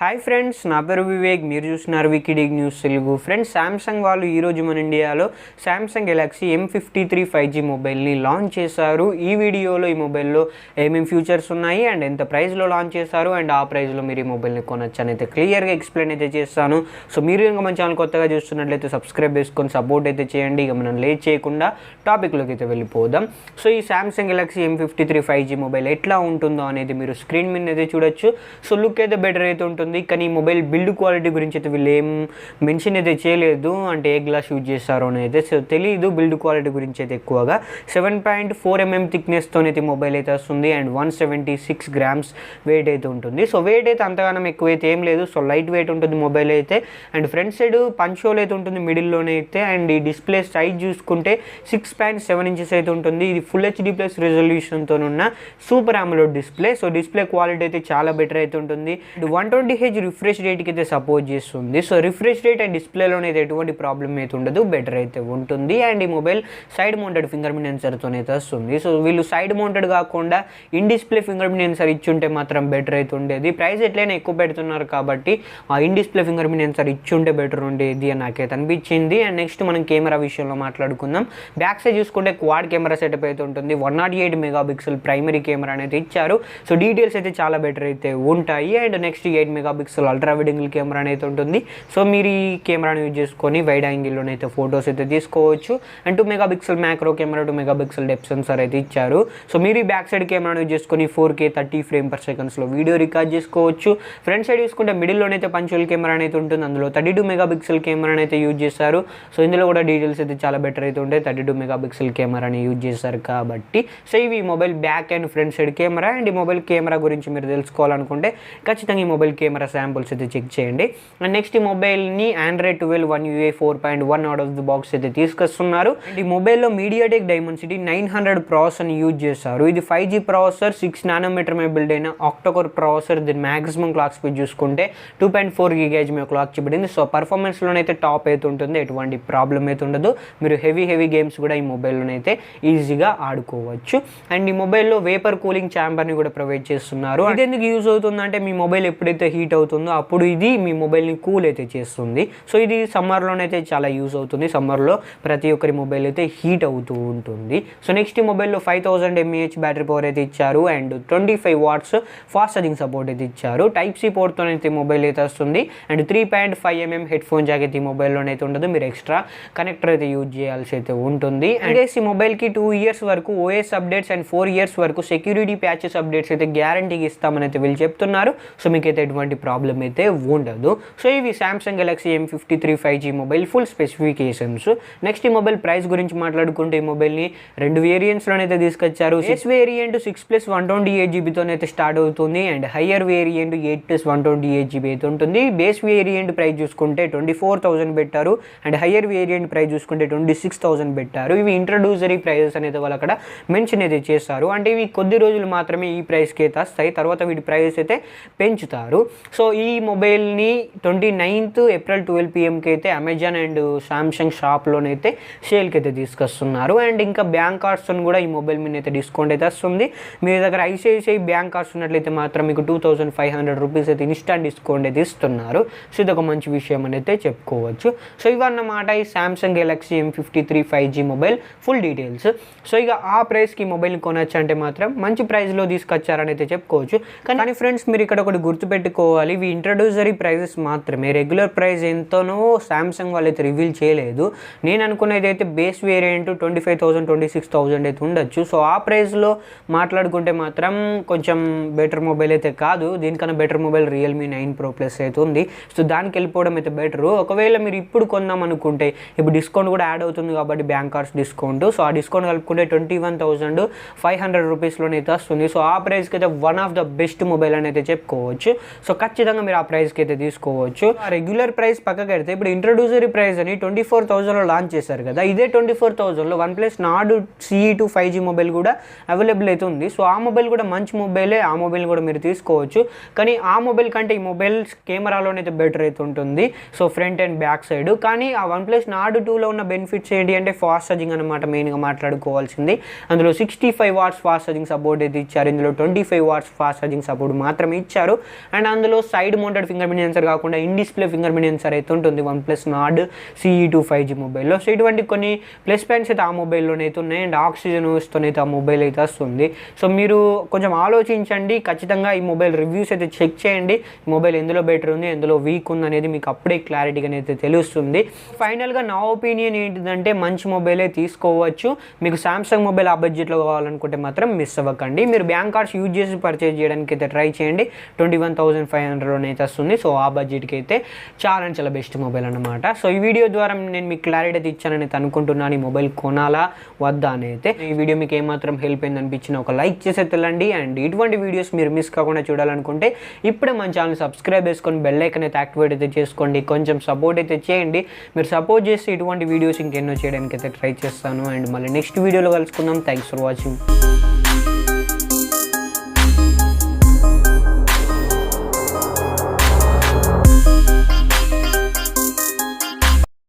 Hi friends, నా పేరు వివేక్. మీరు చూస్తున్నారు వికీడిగ్ న్యూస్ తెలుగు. ఫ్రెండ్స్, సామ్సంగ్ వాళ్ళు ఈరోజు మన ఇండియాలో సామ్సంగ్ గెలాక్సీ M53 5G మొబైల్ని లాంచ్ చేశారు. ఈ వీడియోలో ఈ మొబైల్లో ఏమేమి ఫీచర్స్ ఉన్నాయి అండ్ ఎంత ప్రైస్లో లాంచ్ చేశారు అండ్ ఆ ప్రైస్లో మీరు ఈ మొబైల్ని కొనొచ్చు అని అయితే క్లియర్గా ఎక్స్ప్లెయిన్ అయితే చేస్తాను. సో మీరు ఇంకా మన ఛానల్ కొత్తగా చూస్తున్నట్లయితే సబ్స్క్రైబ్ చేసుకొని సపోర్ట్ అయితే చేయండి. ఇక మనం లేట్ చేయకుండా టాపిక్లోకి అయితే వెళ్ళిపోదాం. సో ఈ Samsung Galaxy M53 5G mobile ఎట్లా ఉంటుందో అనేది మీరు స్క్రీన్ మీద అయితే చూడొచ్చు. సో లుక్ అయితే బెటర్ అయితే ఉంటుంది, కానీ ఈ మొబైల్ బిల్డ్ క్వాలిటీ గురించి అయితే వీళ్ళు ఏం మెన్షన్ అయితే చేయలేదు. అంటే ఏ గ్లాస్ యూజ్ చేస్తారో అని అయితే తెలియదు. బిల్డ్ క్వాలిటీ గురించి అయితే ఎక్కువగా 7.4 mm థిక్నెస్తో అయితే మొబైల్ అయితే వస్తుంది అండ్ 176 grams వెయిట్ అయితే ఉంటుంది. సో వెయిట్ అయితే అంతగానం ఎక్కువైతే ఏం లేదు. సో లైట్ వెయిట్ ఉంటుంది మొబైల్ అయితే. And front side punch whole అయితే ఉంటుంది మిడిల్లోనే అయితే. అండ్ ఈ డిస్ప్లే సైజ్ చూసుకుంటే 6.7 inches అయితే ఉంటుంది. ఇది ఫుల్ HD+ రెజల్యూషన్తో ఉన్న super AMOLED display. So display quality అయితే చాలా బెటర్ అయితే ఉంటుంది. 120Hz రిఫ్రెష్ రేట్కి అయితే సపోర్ట్ చేస్తుంది. సో రిఫ్రెష్ రేట్ అండ్ డిస్ప్లేలోనే అయితే ఎటువంటి ప్రాబ్లం అయితే ఉండదు, బెటర్ అయితే ఉంటుంది. అండ్ ఈ mobile side mounted fingerprint సెన్సర్తో అయితే వస్తుంది. సో వీళ్ళు సైడ్ మౌంటెడ్ కాకుండా in display fingerprint sensor ఇచ్చుంటే మాత్రం బెటర్ అయితే ఉండేది. ప్రైస్ ఎట్లయినా ఎక్కువ పెడుతున్నారు కాబట్టి ఆ in display fingerprint sensor ఇచ్చుంటే బెటర్ ఉండేది అని నాకైతే అనిపించింది. అండ్ నెక్స్ట్ మనం కెమెరా విషయంలో మాట్లాడుకుందాం. బ్యాక్ సైడ్ చూసుకుంటే క్వాడ్ కెమెరా సెటప్ అయితే ఉంటుంది. 108 MP ప్రైమరీ కెమెరా అనేది ఇచ్చారు. సో డీటెయిల్స్ అయితే చాలా బెటర్ అయితే ఉంటాయి. And next 8 MP ultra wide angle camera అయితే ఉంటుంది. సో మీరు ఈ కెమెరాని యూజ్ చేసుకొని వైడ్ యాంగిల్లోనైతే ఫొటోస్ అయితే తీసుకోవచ్చు. And 2 MP macro camera, 2 MP depth censor అయితే ఇచ్చారు. సో మీరు ఈ బ్యాక్ సైడ్ కెమెరాను యూజ్ చేసుకొని 4K 30 frames/second వీడియో రికార్డ్ చేసుకోవచ్చు. ఫ్రంట్ సైడ్ చూసుకుంటే మిడిల్లోనైతే పంచువల్ కెమెరా అయితే ఉంటుంది. అందులో 32 MP కెమెరాని అయితే యూజ్ చేస్తారు. సో ఇందులో కూడా డీటెయిల్స్ అయితే చాలా బెటర్ అయితే ఉంటాయి. 32 MP కెమెరాని యూజ్ చేస్తారు కాబట్టి. సో ఇవి mobile back and front side camera. And ఈ మొబైల్ కెమెరా గురించి మీరు తెలుసుకోవాలనుకుంటే ఖచ్చితంగా ఈ మొబైల్ కెమెరా శాంపుల్స్ అయితే చెక్ చేయండి. అండ్ నెక్స్ట్ ఈ మొబైల్ని Android 12 One UI 4.1 out of the box అయితే తీసుకొస్తున్నారు. అండ్ ఈ మొబైల్లో MediaTek Dimensity 900 ప్రాసెసర్ని యూజ్ చేస్తారు. ఇది 5G ప్రాసెసర్, 6 nm మీద బిల్డ్ అయిన ఆక్టోకోర్ ప్రాసెసర్. దీని మ్యాక్సిమం క్లాక్ స్పీడ్ చూసుకుంటే 2.4 GHz మీద క్లాక్ చెప్పబడింది. సో పర్ఫార్మెన్స్లోనైతే టాప్ అయితే ఉంటుంది, ఎటువంటి ప్రాబ్లం అయితే ఉండదు. మీరు హెవీ గేమ్స్ కూడా ఈ మొబైల్లోనైతే ఈజీగా ఆడుకోవచ్చు. అండ్ ఈ మొబైల్లో వేపర్ కూలింగ్ ఛాంబర్ని కూడా ప్రొవైడ్ చేస్తున్నారు. ఇది ఎందుకు యూజ్ అవుతుందంటే మీ మొబైల్ ఎప్పుడైతే హీట్ అవుతుందో అప్పుడు ఇది మీ మొబైల్ని కూల్ అయితే చేస్తుంది. సో ఇది సమ్మర్లోనైతే చాలా యూజ్ అవుతుంది. సమ్మర్లో ప్రతి ఒక్కరి మొబైల్ అయితే హీట్ అవుతూ ఉంటుంది. సో నెక్స్ట్ ఈ మొబైల్లో 5000 mAh బ్యాటరీ పవర్ అయితే ఇచ్చారు. And 25 watts fast charging support అయితే ఇచ్చారు. Type-C పోర్ట్తో అయితే మొబైల్ అయితే వస్తుంది. And 3.5 mm head phone Jack అయితే ఈ మొబైల్లోనైతే ఉండదు. మీరు ఎక్స్ట్రా కనెక్టర్ అయితే యూజ్ చేయాల్సి అయితే ఉంటుంది. అండ్ ఈ మొబైల్కి 2 years వరకు OS అప్డేట్స్ అండ్ 4 years వరకు సెక్యూరిటీ ప్యాచెస్ అప్డేట్స్ అయితే గ్యారంటీకి ఇస్తామని అయితే వీళ్ళు చెప్తున్నారు. సో మీకైతే ఎటువంటి ప్రాబ్లం అయితే ఉండదు. సో ఇవి Samsung Galaxy M53 5G mobile full specifications. Next ఈ మొబైల్ ప్రైస్ గురించి మాట్లాడుకుంటే ఈ మొబైల్ని 2 వేరియంట్స్లోనైతే తీసుకొచ్చారు. బేస్ వేరియంట్ 6+128GB అయితే స్టార్ట్ అవుతుంది. అండ్ హయ్యర్ వేరియంట్ 8+128GB అయితే ఉంటుంది. బేస్ వేరియంట్ ప్రైస్ చూసుకుంటే 24,000 పెట్టారు. అండ్ హయ్యర్ వేరియంట్ ప్రైస్ చూసుకుంటే 26,000 పెట్టారు. ఇవి ఇంట్రడ్యూసరీ ప్రైజెస్ అనేది వాళ్ళు అక్కడ మెన్షన్ అయితే చేస్తారు. అంటే ఇవి కొద్ది రోజులు మాత్రమే ఈ ప్రైస్కి అయితే వస్తాయి, తర్వాత వీటి ప్రైస్ అయితే పెంచుతారు. సో ఈ మొబైల్ని 29th April 12 PM అయితే అమెజాన్ అండ్ సామ్సంగ్ షాప్లోనైతే సేల్కి అయితే తీసుకొస్తున్నారు. అండ్ ఇంకా బ్యాంక్ కార్డ్స్ కూడా ఈ మొబైల్ మీద అయితే డిస్కౌంట్ అయితే వస్తుంది. మీ దగ్గర ICICI బ్యాంక్ కార్డ్స్ ఉన్నట్లయితే మాత్రం మీకు 2500 రూపీస్ అయితే ఇన్స్టాంట్ డిస్కౌంట్ అయితే ఇస్తున్నారు. సో ఇది ఒక మంచి విషయం అని అయితే చెప్పుకోవచ్చు. సో ఇవన్నమాట ఈ Samsung Galaxy M53 5G mobile full details. So ఇక ఆ ప్రైస్కి మొబైల్ని కొనొచ్చు అంటే మాత్రం మంచి ప్రైస్లో తీసుకొచ్చారని అయితే చెప్పుకోవచ్చు. కానీ ఫ్రెండ్స్, మీరు ఇక్కడ ఒకటి గుర్తుపెట్టుకోవాలి, ఇవి ఇంట్రడ్యూసరీ ప్రైజెస్ మాత్రమే. రెగ్యులర్ ప్రైస్ ఎంతనో సామ్సంగ్ వాళ్ళు అయితే రివీల్ చేయలేదు. నేను అనుకునేది అయితే బేస్ వేరియంట్ 25,000 26,000 అయితే ఉండొచ్చు. సో ఆ ప్రైస్లో మాట్లాడుకుంటే మాత్రం కొంచెం బెటర్ మొబైల్ అయితే కాదు. దీనికన్నా better mobile Realme 9 Pro Plus అయితే ఉంది. సో దానికి వెళ్ళిపోవడం అయితే బెటరు. ఒకవేళ మీరు ఇప్పుడు కొందాం అనుకుంటే ఇప్పుడు డిస్కౌంట్ కూడా యాడ్ అవుతుంది కాబట్టి బ్యాంక్ కార్డ్స్ డిస్కౌంట్. సో ఆ డిస్కౌంట్ కలుపుకుంటే 21,500 రూపీస్లోనే అయితే వస్తుంది. సో ఆ ప్రైస్కి అయితే one of the best mobile అని అయితే చెప్పుకోవచ్చు. సో ఖచ్చితంగా మీరు ఆ ప్రైస్కి అయితే తీసుకోవచ్చు. రెగ్యులర్ ప్రైస్ పక్కకి పెడితే ఇప్పుడు ఇంట్రడ్యూసరీ ప్రైస్ అని 24,000లో లాంచ్ చేశారు కదా. ఇదే 24,000లో OnePlus Nord CE2 5G mobile కూడా అవైలబుల్ అయితే ఉంది. సో ఆ మొబైల్ కూడా మంచి మొబైలే, ఆ మొబైల్ కూడా మీరు తీసుకోవచ్చు. కానీ ఆ మొబైల్ కంటే ఈ మొబైల్ కెమెరాలోనైతే బెటర్ అయితే ఉంటుంది. So front and back side. కానీ ఆ OnePlus Nord 2లో ఉన్న బెనిఫిట్స్ ఏంటి అంటే ఫాస్ట్ ఛార్జింగ్ అనమాట మెయిన్గా మాట్లాడుకోవాల్సింది. అందులో 65 watts ఫాస్ట్ ఛార్జింగ్ సపోర్ట్ అయితే ఇచ్చారు. ఇందులో 25 watts ఫాస్ట్ ఛార్జింగ్ సపోర్ట్ మాత్రమే ఇచ్చారు. అండ్ అందులో ఇందులో side mounted fingerprint sensor కాకుండా in display fingerprint sensor అయితే ఉంటుంది OnePlus Nord CE2 5G మొబైల్లో. సో ఇటువంటి కొన్ని ప్లస్ పాయింట్స్ అయితే ఆ మొబైల్లోనే అయితే ఉన్నాయి. అండ్ ఆక్సిజన్ వస్తూనైతే ఆ మొబైల్ అయితే వస్తుంది. సో మీరు కొంచెం ఆలోచించండి, ఖచ్చితంగా ఈ మొబైల్ రివ్యూస్ అయితే చెక్ చేయండి. ఈ మొబైల్ ఎందులో బెటర్ ఉంది, ఎందులో వీక్ ఉంది అనేది మీకు అప్పుడే క్లారిటీగా అయితే తెలుస్తుంది. ఫైనల్గా నా ఒపీనియన్ ఏంటిదంటే మంచి మొబైలే తీసుకోవచ్చు. మీకు సామ్సంగ్ మొబైల్ ఆ బడ్జెట్లో కావాలనుకుంటే మాత్రం మిస్ అవ్వకండి. మీరు బ్యాంక్ కార్డ్స్ యూజ్ చేసి పర్చేజ్ చేయడానికి అయితే ట్రై చేయండి. 21,500 అయితే వస్తుంది. సో ఆ బడ్జెట్కి అయితే చాలా బెస్ట్ మొబైల్ అనమాట. సో ఈ వీడియో ద్వారా నేను మీకు క్లారిటీ అయితే ఇచ్చానని అయితే అనుకుంటున్నాను. ఈ మొబైల్ కొనాలా వద్దా అని అయితే. ఈ వీడియో మీకు ఏమాత్రం హెల్ప్ అయింది అనిపించిన ఒక లైక్ చేసి తెలండి. అండ్ ఇటువంటి వీడియోస్ మీరు మిస్ కాకుండా చూడాలనుకుంటే ఇప్పుడే మన ఛానల్ సబ్స్క్రైబ్ చేసుకొని బెల్ ఐకాన్ అయితే యాక్టివేట్ అయితే చేసుకోండి. కొంచెం సపోర్ట్ అయితే చేయండి. మీరు సపోర్ట్ చేస్తే ఇటువంటి వీడియోస్ ఇంకెన్నో చేయడానికి అయితే ట్రై చేస్తాను. అండ్ మళ్ళీ నెక్స్ట్ వీడియోలో కలుసుకుందాం. Thanks for watching.